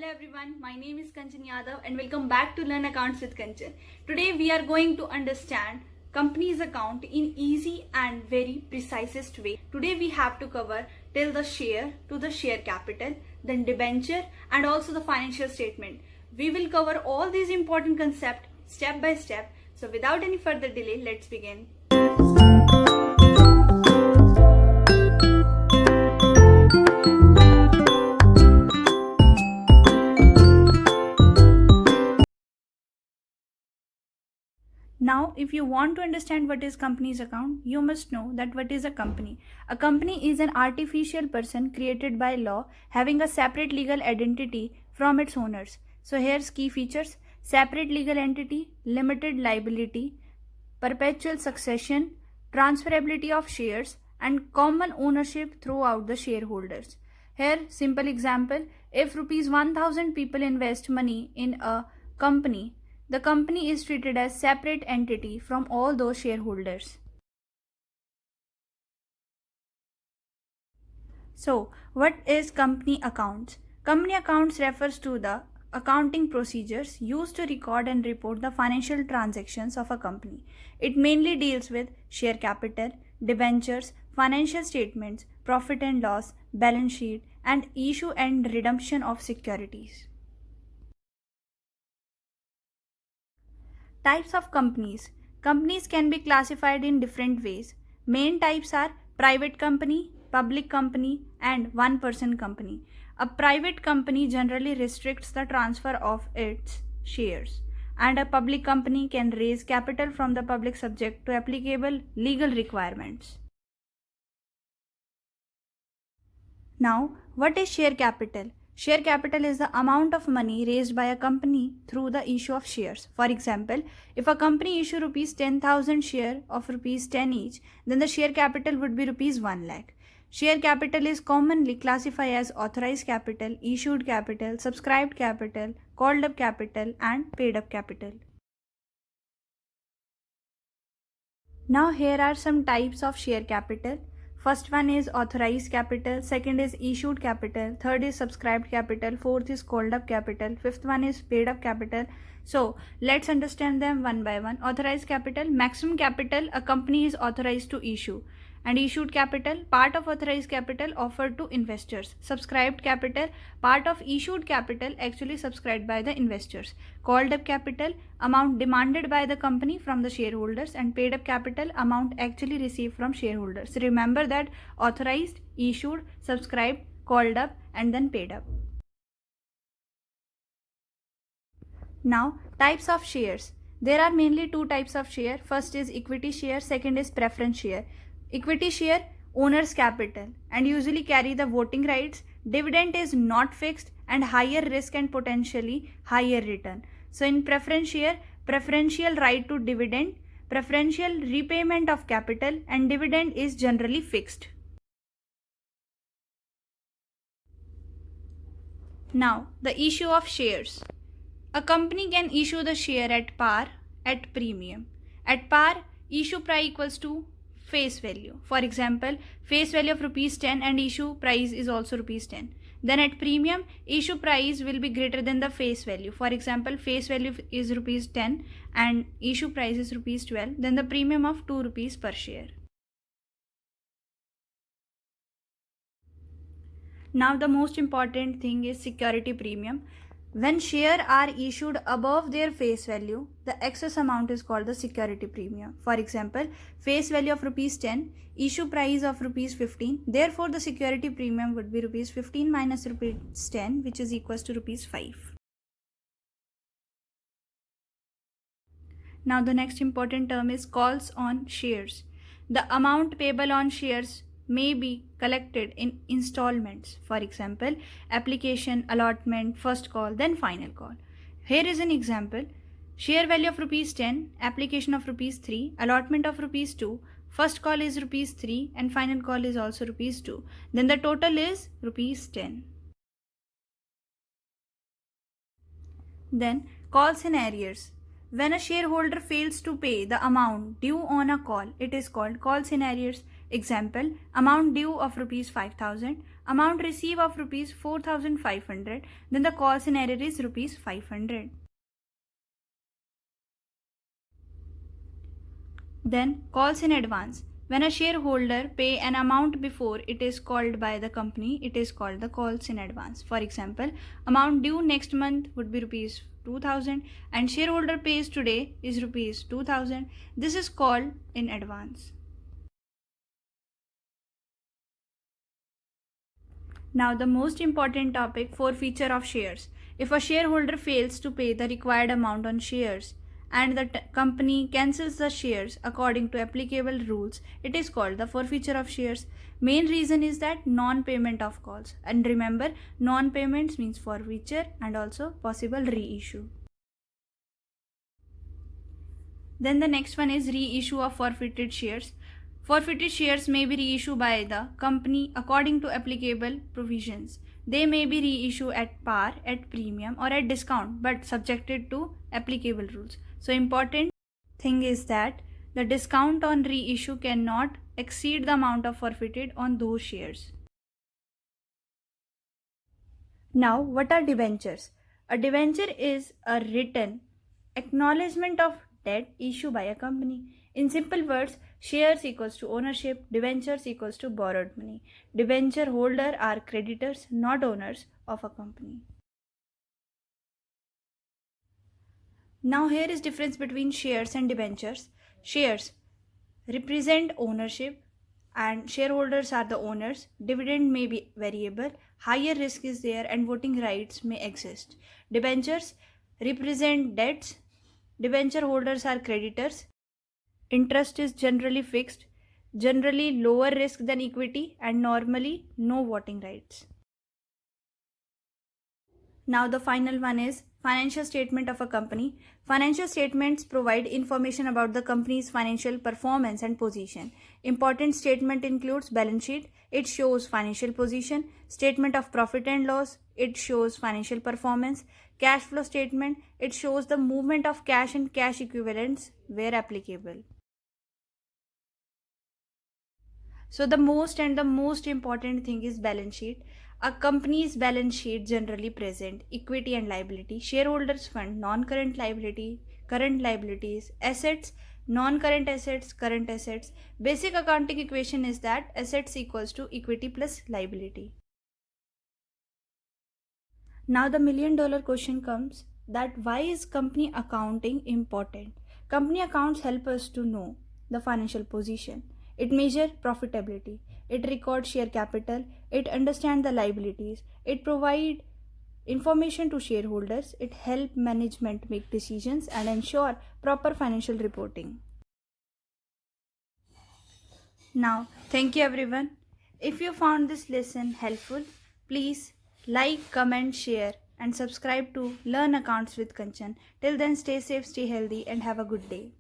Hello everyone, my name is Kanchan Yadav and welcome back to Learn Accounts with Kanchan. Today we are going to understand company's account in easy and very precisest way. Today we have to cover till the share to the share capital, then debenture and also the financial statement. We will cover all these important concepts step by step. So without any further delay, let's begin. Now, if you want to understand what is company's account, you must know that what is a company. A company is an artificial person created by law having a separate legal identity from its owners. So here's key features: separate legal entity, limited liability, perpetual succession, transferability of shares, and common ownership throughout the shareholders. Here, simple example: if rupees 1000 people invest money in a company, the company is treated as separate entity from all those shareholders. So, what is company accounts? Company accounts refers to the accounting procedures used to record and report the financial transactions of a company. It mainly deals with share capital, debentures, financial statements, profit and loss, balance sheet, and issue and redemption of securities. Types of companies. Companies can be classified in different ways. Main types are private company, public company, and one-person company. A private company generally restricts the transfer of its shares, and a public company can raise capital from the public subject to applicable legal requirements. Now, what is share capital? Share capital is the amount of money raised by a company through the issue of shares. For example, if a company issue rupees 10,000 share of rupees 10 each, then the share capital would be rupees 1 lakh. Share capital is commonly classified as authorized capital, issued capital, subscribed capital, called up capital, and paid up capital. Now here are some types of share capital. First one is authorized capital, second is issued capital, third is subscribed capital, fourth is called up capital, fifth one is paid up capital. So let's understand them one by one. Authorized capital: maximum capital a company is authorized to issue. And issued capital: part of authorized capital offered to investors. Subscribed capital: part of issued capital actually subscribed by the investors. Called up capital: amount demanded by the company from the shareholders. And paid up capital: amount actually received from shareholders. Remember that authorized, issued, subscribed, called up, and then paid up. Now, types of shares. There are mainly two types of share. First is equity share, second is preference share. Equity share: owner's capital and usually carry the voting rights. Dividend is not fixed and higher risk and potentially higher return. So in preference share, preferential right to dividend, preferential repayment of capital, and dividend is generally fixed. Now, the issue of shares. A company can issue the share at par, at premium. At par, issue price equals to face value. For example, face value of rupees 10 and issue price is also rupees 10. Then at premium, issue price will be greater than the face value. For example, face value is rupees 10 and issue price is rupees 12. Then the premium of 2 rupees per share. Now the most important thing is security premium. When shares are issued above their face value, the excess amount is called the security premium. For example, face value of rupees 10, issue price of rupees 15. Therefore, the security premium would be rupees 15 minus rupees 10, which is equals to rupees 5. Now the next important term is calls on shares. The amount payable on shares may be collected in installments. For example, application, allotment, first call, then final call. Here is an example: share value of rupees 10, application of rupees 3, allotment of rupees 2, first call is rupees 3 and final call is also rupees 2. Then the total is rupees 10. Then calls in arrears. When a shareholder fails to pay the amount due on a call, it is called calls in arrears. Example: amount due of rupees 5,000, Amount received of rupees 4,500. Then the call scenario is rupees 500. Then calls in advance. When a shareholder pay an amount before it is called by the company, it is called the calls in advance. For example, amount due next month would be rupees 2000 and shareholder pays today is rupees 2000. This is called in advance. Now the most important topic, forfeiture of shares. If a shareholder fails to pay the required amount on shares and the company cancels the shares according to applicable rules, it is called the forfeiture of shares. Main reason is that non-payment of calls. And remember, non-payments means forfeiture and also possible reissue. Then the next one is reissue of forfeited shares. Forfeited shares may be reissued by the company according to applicable provisions. They may be reissued at par, at premium or at discount but subjected to applicable rules. So important thing is that the discount on reissue cannot exceed the amount of forfeited on those shares. Now what are debentures? A debenture is a written acknowledgement of debt issued by a company. In simple words, shares equals to ownership, debentures equals to borrowed money. Debenture holder are creditors, not owners of a company. Now here is difference between shares and debentures. Shares represent ownership and shareholders are the owners. Dividend may be variable, higher risk is there and voting rights may exist. Debentures represent debts. Debenture holders are creditors. Interest is generally fixed, generally lower risk than equity and normally no voting rights. Now the final one is financial statement of a company. Financial statements provide information about the company's financial performance and position. Important statement includes balance sheet, it shows financial position, statement of profit and loss, it shows financial performance, cash flow statement, it shows the movement of cash and cash equivalents where applicable. So the most important thing is balance sheet. A company's balance sheet generally present equity and liability, shareholders fund, non-current liability, current liabilities, assets, non-current assets, current assets. Basic accounting equation is that assets equals to equity plus liability. Now the $1,000,000 question comes that why is company accounting important? Company accounts help us to know the financial position. It measures profitability. It records share capital. It understands the liabilities. It provides information to shareholders. It helps management make decisions and ensure proper financial reporting. Now, thank you everyone. If you found this lesson helpful, please like, comment, share and subscribe to Learn Accounts with Kanchan. Till then, stay safe, stay healthy and have a good day.